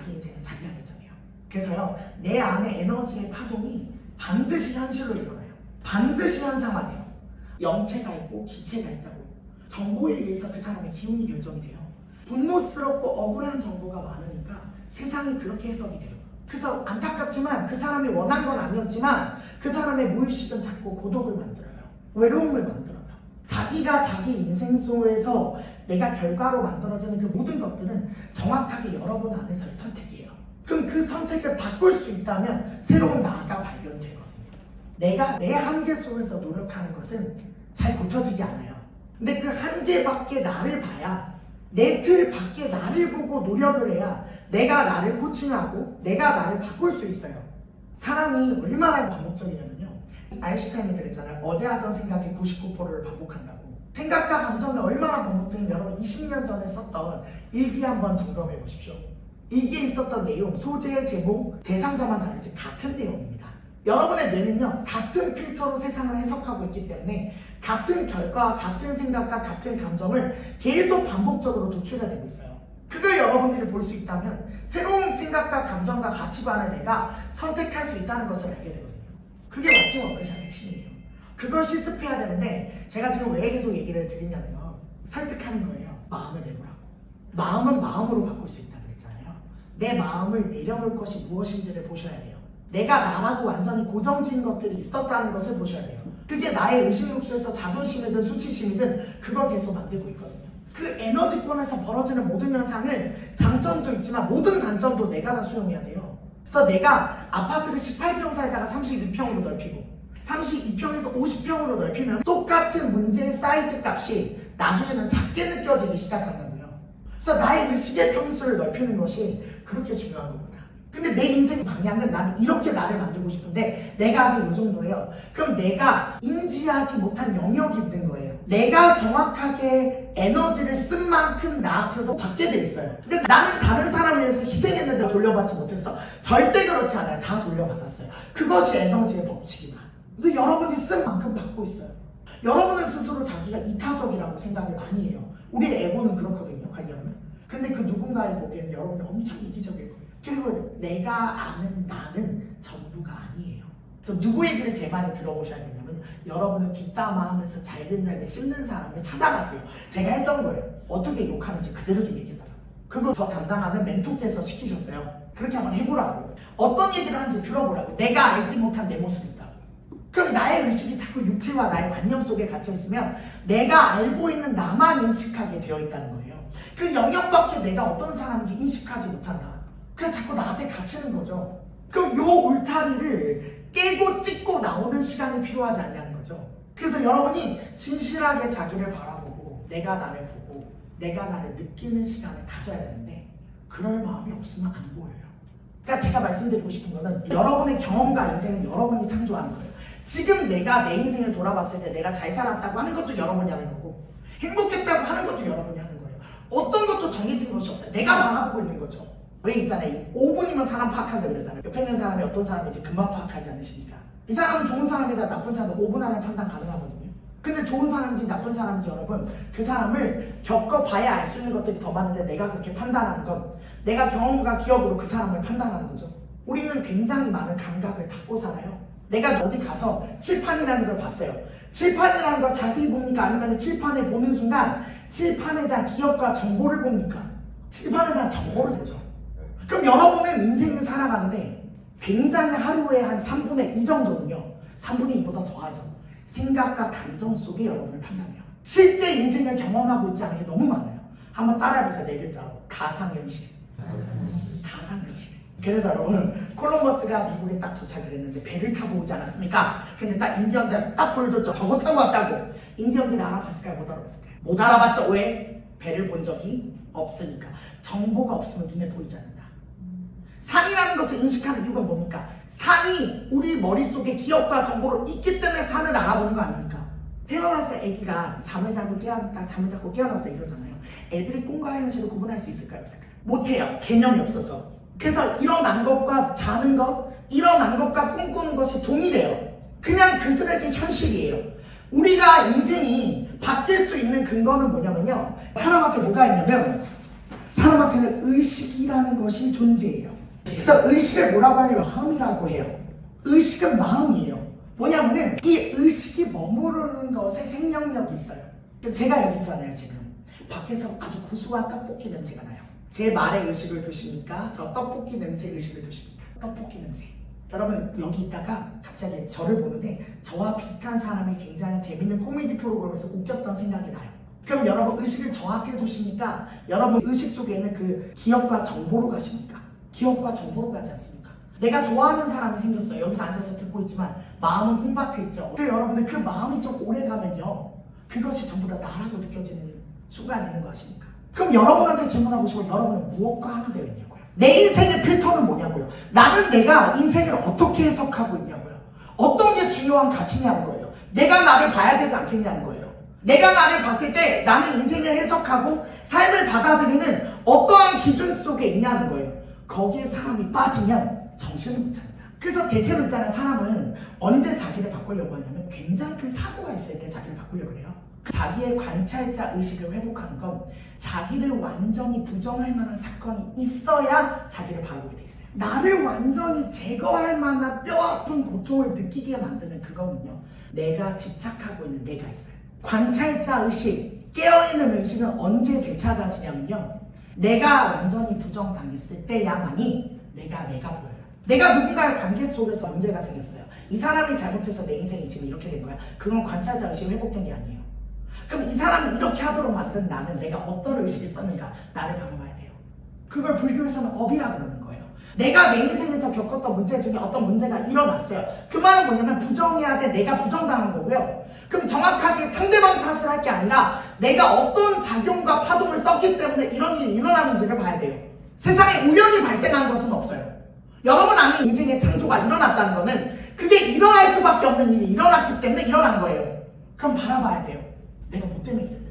자기 인생은 자기가 결정해요. 그래서요, 내 안에 에너지의 파동이 반드시 현실로 일어나요. 반드시 현상화돼요. 영체가 있고 기체가 있다고. 정보에 의해서 그 사람의 기운이 결정이 돼요. 분노스럽고 억울한 정보가 많으니까 세상이 그렇게 해석이 돼요. 그래서 안타깝지만 그 사람이 원한 건 아니었지만 그 사람의 무의식은 자꾸 고독을 만들어요. 외로움을 만들어요. 자기가 자기 인생 속에서 내가 결과로 만들어지는 그 모든 것들은 정확하게 여러분 안에서의 선택이에요. 그럼 그 선택을 바꿀 수 있다면 새로운 나가 발견되거든요. 내가 내 한계 속에서 노력하는 것은 잘 고쳐지지 않아요. 근데 그 한계밖에 나를 봐야, 내 틀 밖에 나를 보고 노력을 해야 내가 나를 코칭하고 내가 나를 바꿀 수 있어요. 사람이 얼마나 반복적이냐면요, 아인슈타인이 그랬잖아요. 어제 하던 생각이 99%를 반복한다고. 생각과 감정이 얼마나 반복되면 여러분 20년 전에 썼던 일기 한번 점검해 보십시오. 일기에 있었던 내용, 소재, 제목, 대상자만 다르지 같은 내용입니다. 여러분의 뇌는요, 같은 필터로 세상을 해석하고 있기 때문에 같은 결과, 같은 생각과 같은 감정을 계속 반복적으로 도출해내고 있어요. 그걸 여러분들이 볼 수 있다면 새로운 생각과 감정과 가치관을 내가 선택할 수 있다는 것을 알게 되거든요. 그게 마치 워크샵의 핵심이에요. 그걸 실습해야 되는데 제가 지금 왜 계속 얘기를 드리냐면요, 설득하는 거예요. 마음을 내보라고. 마음은 마음으로 바꿀 수 있다 그랬잖아요. 내 마음을 내려놓을 것이 무엇인지를 보셔야 돼요. 내가 나라고 완전히 고정진 것들이 있었다는 것을 보셔야 돼요. 그게 나의 의식욕수에서 자존심이든 수치심이든 그걸 계속 만들고 있거든요. 그 에너지권에서 벌어지는 모든 현상을, 장점도 있지만 모든 단점도 내가 다 수용해야 돼요. 그래서 내가 아파트를 18평 살다가 32평으로 넓히고 32평에서 50평으로 넓히면 똑같은 문제의 사이즈 값이 나중에는 작게 느껴지기 시작한다고요. 그래서 나의 의식의 평수를 넓히는 것이 그렇게 중요한 겁니다. 근데 내 인생 방향은 나는 이렇게 나를 만들고 싶은데 내가 아직 이 정도예요. 그럼 내가 인지하지 못한 영역이 있는 거예요. 내가 정확하게 에너지를 쓴 만큼 나한테도 받게 돼 있어요. 근데 나는 다른 사람을 위해서 희생했는데 돌려받지 못했어. 절대 그렇지 않아요. 다 돌려받았어요. 그것이 에너지의 법칙이다. 그래서 여러분이 쓴 만큼 받고 있어요. 여러분은 스스로 자기가 이타적이라고 생각을 많이 해요. 우리의 에고는 그렇거든요, 관념은. 근데 그 누군가에 보기에는 여러분이 엄청 이기적일 거예요. 그리고 내가 아는 나는 전부가 아니에요. 그래서 누구 얘기를 제일 많이 들어보셔야 되냐면, 여러분은 뒷담화 하면서 잘된 날에 씹는 사람을 찾아가세요. 제가 했던 거예요. 어떻게 욕하는지 그대로 좀 얘기해달라고. 그거 저 담당하는 멘토께서 시키셨어요. 그렇게 한번 해보라고. 어떤 얘기를 하는지 들어보라고. 내가 알지 못한 내 모습이 있다고. 그럼 나의 의식이 자꾸 육체와 나의 관념 속에 갇혀있으면 내가 알고 있는 나만 인식하게 되어 있다는 거예요. 그 영역밖에 내가 어떤 사람인지 인식하지 못한다. 그냥 자꾸 나한테 갇히는 거죠. 그럼 요 울타리를 깨고 찢고 나오는 시간이 필요하지 않냐는 거죠. 그래서 여러분이 진실하게 자기를 바라보고 내가 나를 보고 내가 나를 느끼는 시간을 가져야 되는데 그럴 마음이 없으면 안 보여요. 그러니까 제가 말씀드리고 싶은 거는 여러분의 경험과 인생은 여러분이 창조하는 거예요. 지금 내가 내 인생을 돌아봤을 때 내가 잘 살았다고 하는 것도 여러분이 하는 거고 행복했다고 하는 것도 여러분이 하는 거예요. 어떤 것도 정해진 것이 없어요. 내가 바라보고 있는 거죠. 왜 있잖아요. 5분이면 사람 파악한다 그러잖아요. 옆에 있는 사람이 어떤 사람인지 금방 파악하지 않으십니까? 이 사람은 좋은 사람이다 나쁜 사람이다 5분 안에 판단 가능하거든요. 근데 좋은 사람인지 나쁜 사람인지 여러분, 그 사람을 겪어봐야 알 수 있는 것들이 더 많은데 내가 그렇게 판단하는 건 내가 경험과 기억으로 그 사람을 판단하는 거죠. 우리는 굉장히 많은 감각을 갖고 살아요. 내가 어디 가서 칠판이라는 걸 봤어요. 칠판이라는 걸 자세히 봅니까? 아니면 칠판을 보는 순간 칠판에 대한 기억과 정보를 봅니까? 칠판에 대한 정보를 보죠. 그럼 여러분은 인생을 살아가는데 굉장히 하루에 한 3분의 2 정도는요, 3분의 2보다 더 하죠. 생각과 감정 속에 여러분을 판단해요. 실제 인생을 경험하고 있지 않은 게 너무 많아요. 한번 따라해보세요. 4글자로. 가상현실. 가상현실. 그래서 여러분, 콜럼버스가 미국에 딱 도착을 했는데 배를 타고 오지 않았습니까? 근데 딱 인디언들 딱 보여줬죠. 저거 타고 왔다고. 인디언들이 알아봤을까요? 못 알아봤을까요? 못 알아봤죠. 왜? 배를 본 적이 없으니까. 정보가 없으면 눈에 보이지 않는다. 산이라는 것을 인식하는 이유가 뭡니까? 산이 우리 머릿속에 기억과 정보로 있기 때문에 산을 알아보는 거 아닙니까? 태어나서 애기가 잠을 자고 깨어났다, 잠을 자고 깨어났다 이러잖아요. 애들이 꿈과 현실을 구분할 수 있을까요? 없을까요? 못해요. 개념이 없어서. 그래서 일어난 것과 자는 것, 일어난 것과 꿈꾸는 것이 동일해요. 그냥 그 쓰레기 현실이에요. 우리가 인생이 바뀔 수 있는 근거는 뭐냐면요, 사람한테 뭐가 있냐면 사람한테는 의식이라는 것이 존재해요. 그래서 의식을 뭐라고 하냐면 마음이라고 해요. 의식은 마음이에요. 뭐냐면은 이 의식이 머무르는 것에 생명력이 있어요. 제가 여기 있잖아요. 지금 밖에서 아주 고소한 떡볶이 냄새가 나요. 제 말에 의식을 두십니까? 저 떡볶이 냄새 의식을 두십니까? 떡볶이 냄새. 여러분 여기 있다가 갑자기 저를 보는데 저와 비슷한 사람이 굉장히 재밌는 코미디 프로그램에서 웃겼던 생각이 나요. 그럼 여러분 의식을 저한테 두십니까? 여러분 의식 속에 있는 그 기억과 정보로 가십니까? 기억과 정보로 가지 않습니까? 내가 좋아하는 사람이 생겼어요. 여기서 앉아서 듣고 있지만 마음은 콩밭에 있죠. 그리고 여러분들 그 마음이 좀 오래 가면요, 그것이 전부 다 나라고 느껴지는 순간이 있는 거 아십니까? 그럼 여러분한테 질문하고 싶어요. 여러분은 무엇과 하나 되어 있냐고요? 내 인생의 필터는 뭐냐고요? 나는 내가 인생을 어떻게 해석하고 있냐고요? 어떤 게 중요한 가치냐는 거예요. 내가 나를 봐야 되지 않겠냐는 거예요. 내가 나를 봤을 때 나는 인생을 해석하고 삶을 받아들이는 어떠한 기준 속에 있냐는 거예요. 거기에 사람이 빠지면 정신을 못 차립니다. 그래서 대체로 있잖아요. 사람은 언제 자기를 바꾸려고 하냐면 굉장히 큰 사고가 있을 때 자기를 바꾸려고 그래요. 자기의 관찰자 의식을 회복하는 건 자기를 완전히 부정할 만한 사건이 있어야 자기를 바라보게 돼 있어요. 나를 완전히 제거할 만한 뼈아픈 고통을 느끼게 만드는 그거는요, 내가 집착하고 있는 내가 있어요. 관찰자 의식, 깨어있는 의식은 언제 되찾아지냐면요, 내가 완전히 부정당했을 때야만이 내가 보여요. 내가 누군가의 관계 속에서 문제가 생겼어요. 이 사람이 잘못해서 내 인생이 지금 이렇게 된 거야. 그건 관찰자 의식이 회복된 게 아니에요. 그럼 이 사람이 이렇게 하도록 만든 나는 내가 어떤 의식을 썼는가, 나를 바라봐야 돼요. 그걸 불교에서는 업이라 그러는 거예요. 내가 내 인생에서 겪었던 문제 중에 어떤 문제가 일어났어요. 그 말은 뭐냐면 부정해야 돼. 내가 부정당한 거고요. 그럼 정확하게 상대방 탓을 할 게 아니라 내가 어떤 작용과 파동을 썼기 때문에 이런 일이 일어나는지를 봐야 돼요. 세상에 우연히 발생한 것은 없어요. 여러분 안에 인생의 창조가 일어났다는 거는 그게 일어날 수밖에 없는 일이 일어났기 때문에 일어난 거예요. 그럼 바라봐야 돼요. 내가 뭐 때문에 이랬나?